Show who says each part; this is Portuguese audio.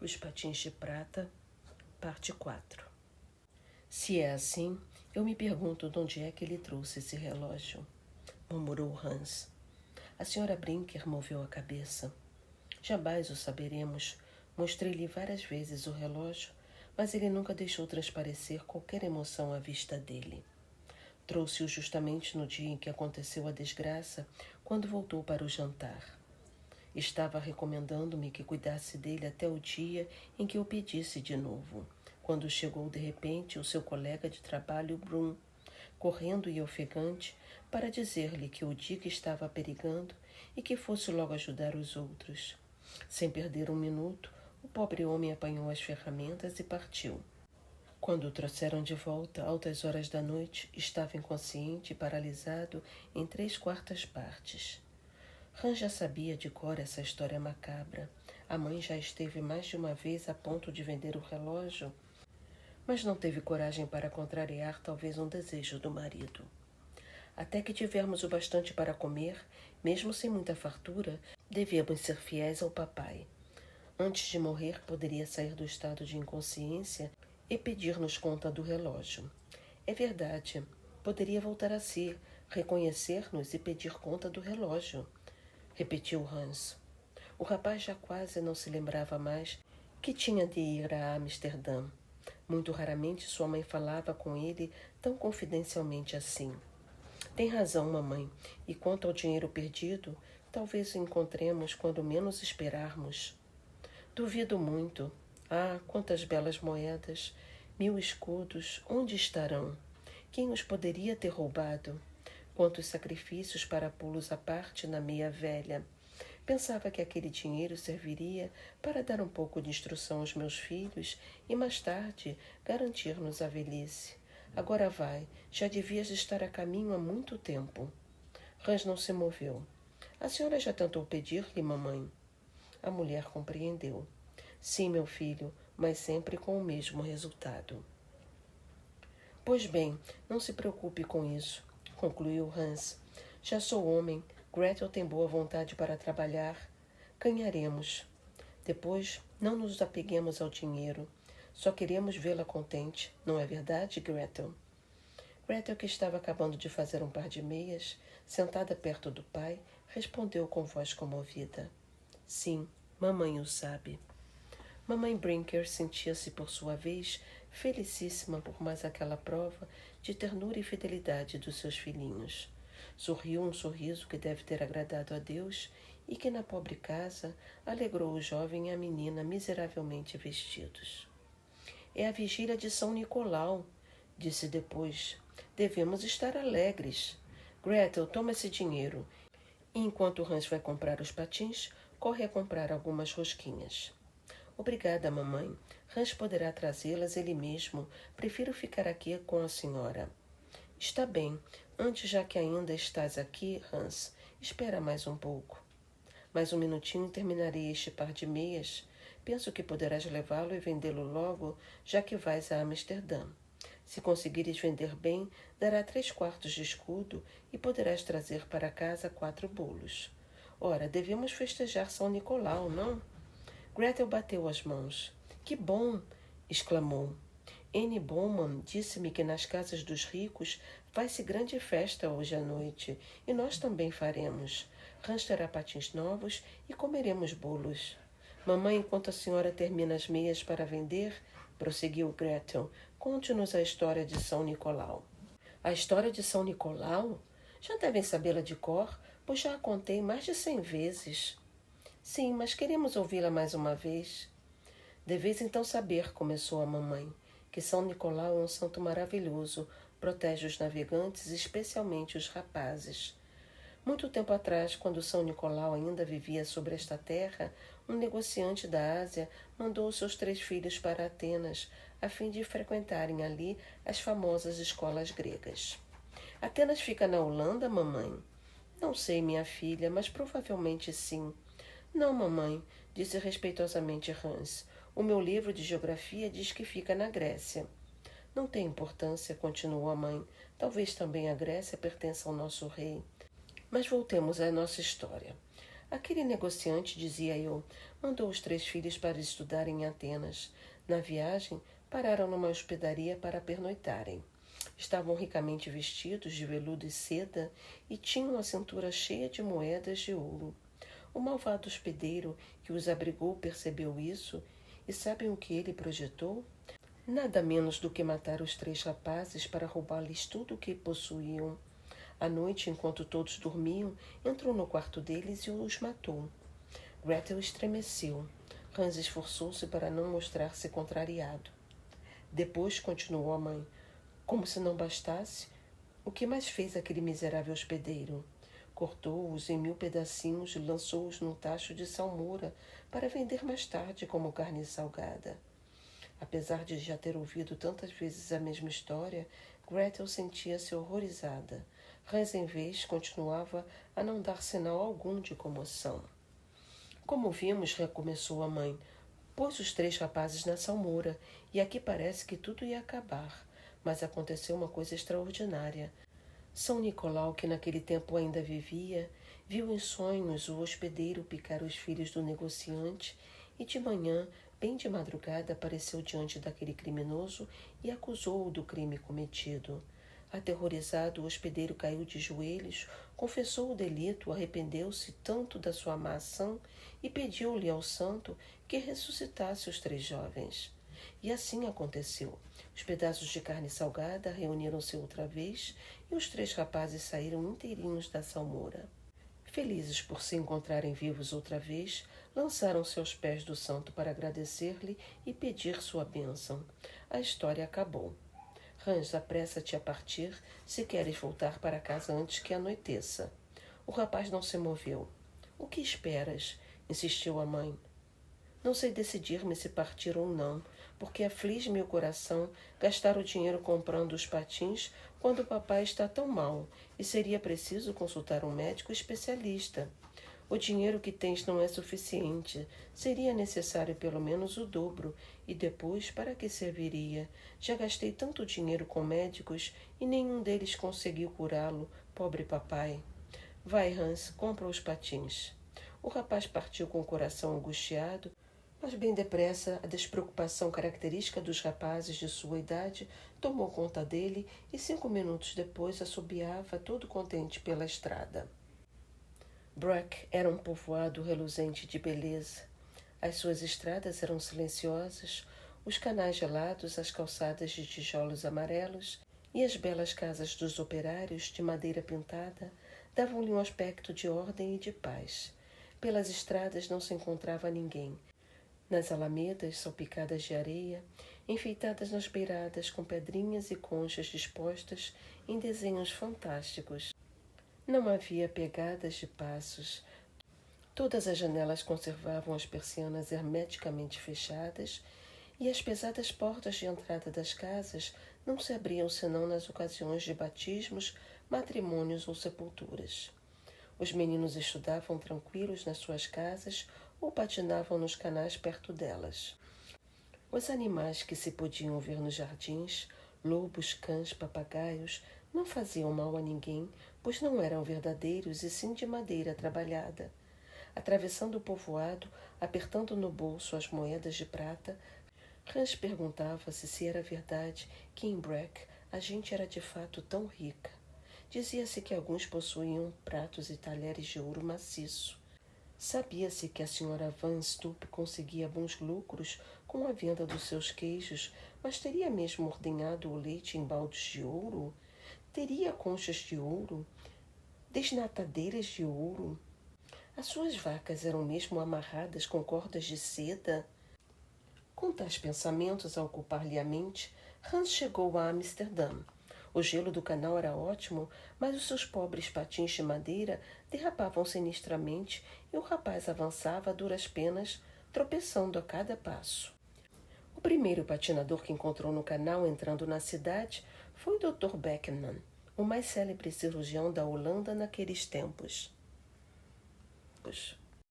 Speaker 1: Os Patins de Prata, parte 4. Se é assim, eu me pergunto de onde é que ele trouxe esse relógio, murmurou Hans. A senhora Brinker moveu a cabeça. Jamais o saberemos. Mostrei-lhe várias vezes o relógio, mas ele nunca deixou transparecer qualquer emoção à vista dele. Trouxe-o justamente no dia em que aconteceu a desgraça, quando voltou para o jantar. Estava recomendando-me que cuidasse dele até o dia em que eu pedisse de novo, quando chegou de repente o seu colega de trabalho, Brum, correndo e ofegante, para dizer-lhe que o Dick estava perigando e que fosse logo ajudar os outros. Sem perder um minuto, o pobre homem apanhou as ferramentas e partiu. Quando o trouxeram de volta, altas horas da noite, estava inconsciente e paralisado em 3/4 partes. Hans já sabia de cor essa história macabra. A mãe já esteve mais de uma vez a ponto de vender o relógio, mas não teve coragem para contrariar talvez um desejo do marido. Até que tivermos o bastante para comer, mesmo sem muita fartura, devíamos ser fiéis ao papai. Antes de morrer, poderia sair do estado de inconsciência e pedir-nos conta do relógio. É verdade, poderia voltar a si, reconhecer-nos e pedir conta do relógio, repetiu Hans. O rapaz já quase não se lembrava mais que tinha de ir a Amsterdã. Muito raramente sua mãe falava com ele tão confidencialmente assim. Tem razão, mamãe, e quanto ao dinheiro perdido, talvez o encontremos quando menos esperarmos. Duvido muito. Ah, quantas belas moedas! 1000 escudos, onde estarão? Quem os poderia ter roubado? Quantos sacrifícios para pô-los à parte na meia velha. Pensava que aquele dinheiro serviria para dar um pouco de instrução aos meus filhos e, mais tarde, garantir-nos a velhice. Agora vai, já devias estar a caminho há muito tempo. Hans não se moveu. A senhora já tentou pedir-lhe, mamãe? A mulher compreendeu. Sim, meu filho, mas sempre com o mesmo resultado. Pois bem, não se preocupe com isso, concluiu Hans. Já sou homem, Gretel tem boa vontade para trabalhar. Ganharemos. Depois, não nos apeguemos ao dinheiro. Só queremos vê-la contente, não é verdade, Gretel? Gretel, que estava acabando de fazer um par de meias, sentada perto do pai, respondeu com voz comovida. Sim, mamãe o sabe. Mamãe Brinker sentia-se, por sua vez, felicíssima por mais aquela prova de ternura e fidelidade dos seus filhinhos. Sorriu um sorriso que deve ter agradado a Deus e que, na pobre casa, alegrou o jovem e a menina miseravelmente vestidos. É a vigília de São Nicolau, disse depois. Devemos estar alegres. Gretel, toma esse dinheiro. E enquanto Hans vai comprar os patins, corre a comprar algumas rosquinhas. Obrigada, mamãe. Hans poderá trazê-las ele mesmo. Prefiro ficar aqui com a senhora. Está bem. Antes, já que ainda estás aqui, Hans, espera mais um pouco. Mais um minutinho e terminarei este par de meias. Penso que poderás levá-lo e vendê-lo logo, já que vais a Amsterdã. Se conseguires vender bem, dará 3/4 de escudo e poderás trazer para casa 4 bolos. Ora, devemos festejar São Nicolau, não? Gretel bateu as mãos. Que bom! Exclamou. Anne Bowman disse-me que nas casas dos ricos faz-se grande festa hoje à noite, e nós também faremos. Hans terá patins novos e comeremos bolos. Mamãe, enquanto a senhora termina as meias para vender, prosseguiu Gretel, conte-nos a história de São Nicolau. A história de São Nicolau? Já devem sabê-la de cor, pois já a contei mais de 100 vezes. Sim, mas queremos ouvi-la mais uma vez. Deveis então saber, começou a mamãe, que São Nicolau é um santo maravilhoso, protege os navegantes, especialmente os rapazes. Muito tempo atrás, quando São Nicolau ainda vivia sobre esta terra, um negociante da Ásia mandou seus 3 filhos para Atenas, a fim de frequentarem ali as famosas escolas gregas. Atenas fica na Holanda, mamãe? Não sei, minha filha, mas provavelmente sim. Não, mamãe, disse respeitosamente Hans. O meu livro de geografia diz que fica na Grécia. Não tem importância, continuou a mãe. Talvez também a Grécia pertença ao nosso rei. Mas voltemos à nossa história. Aquele negociante, dizia eu, mandou os 3 filhos para estudar em Atenas. Na viagem, pararam numa hospedaria para pernoitarem. Estavam ricamente vestidos de veludo e seda e tinham a cintura cheia de moedas de ouro. O malvado hospedeiro que os abrigou percebeu isso e sabem o que ele projetou? Nada menos do que matar os 3 rapazes para roubar-lhes tudo o que possuíam. À noite, enquanto todos dormiam, entrou no quarto deles e os matou. Gretel estremeceu. Hans esforçou-se para não mostrar-se contrariado. Depois, continuou a mãe, como se não bastasse, o que mais fez aquele miserável hospedeiro? Cortou-os em 1000 pedacinhos e lançou-os num tacho de salmoura para vender mais tarde como carne salgada. Apesar de já ter ouvido tantas vezes a mesma história, Gretel sentia-se horrorizada. Hans, em vez, continuava a não dar sinal algum de comoção. Como vimos, recomeçou a mãe, pôs os 3 rapazes na salmoura, e aqui parece que tudo ia acabar. Mas aconteceu uma coisa extraordinária. São Nicolau, que naquele tempo ainda vivia, viu em sonhos o hospedeiro picar os filhos do negociante e de manhã, bem de madrugada, apareceu diante daquele criminoso e acusou-o do crime cometido. Aterrorizado, o hospedeiro caiu de joelhos, confessou o delito, arrependeu-se tanto da sua má ação e pediu-lhe ao santo que ressuscitasse os 3 jovens. E assim aconteceu. Os pedaços de carne salgada reuniram-se outra vez e os 3 rapazes saíram inteirinhos da salmoura. Felizes por se encontrarem vivos outra vez, lançaram-se aos pés do santo para agradecer-lhe e pedir sua bênção. A história acabou. Hans, apressa-te a partir, se queres voltar para casa antes que anoiteça. O rapaz não se moveu. O que esperas? Insistiu a mãe. Não sei decidir-me se partir ou não, porque aflige-me o coração gastar o dinheiro comprando os patins quando o papai está tão mal e seria preciso consultar um médico especialista. O dinheiro que tens não é suficiente. Seria necessário pelo menos o dobro. E depois, para que serviria? Já gastei tanto dinheiro com médicos e nenhum deles conseguiu curá-lo, pobre papai. Vai, Hans, compra os patins. O rapaz partiu com o coração angustiado, mas bem depressa a despreocupação característica dos rapazes de sua idade tomou conta dele e 5 minutos depois assobiava todo contente pela estrada. Breck era um povoado reluzente de beleza. As suas estradas eram silenciosas, os canais gelados, as calçadas de tijolos amarelos e as belas casas dos operários de madeira pintada davam-lhe um aspecto de ordem e de paz. Pelas estradas não se encontrava ninguém. Nas alamedas salpicadas de areia, enfeitadas nas beiradas com pedrinhas e conchas dispostas em desenhos fantásticos. Não havia pegadas de passos. Todas as janelas conservavam as persianas hermeticamente fechadas e as pesadas portas de entrada das casas não se abriam senão nas ocasiões de batismos, matrimônios ou sepulturas. Os meninos estudavam tranquilos nas suas casas ou patinavam nos canais perto delas. Os animais que se podiam ver nos jardins, lobos, cães, papagaios, não faziam mal a ninguém, pois não eram verdadeiros e sim de madeira trabalhada. Atravessando o povoado, apertando no bolso as moedas de prata, Hans perguntava-se se era verdade que em Breck a gente era de fato tão rica. Dizia-se que alguns possuíam pratos e talheres de ouro maciço. Sabia-se que a senhora Van Stoop conseguia bons lucros com a venda dos seus queijos, mas teria mesmo ordenhado o leite em baldes de ouro? Teria conchas de ouro? Desnatadeiras de ouro? As suas vacas eram mesmo amarradas com cordas de seda? Com tais pensamentos a ocupar-lhe a mente, Hans chegou a Amsterdã. O gelo do canal era ótimo, mas os seus pobres patins de madeira derrapavam sinistramente e o rapaz avançava a duras penas, tropeçando a cada passo. O primeiro patinador que encontrou no canal entrando na cidade foi o Dr. Beckman, o mais célebre cirurgião da Holanda naqueles tempos.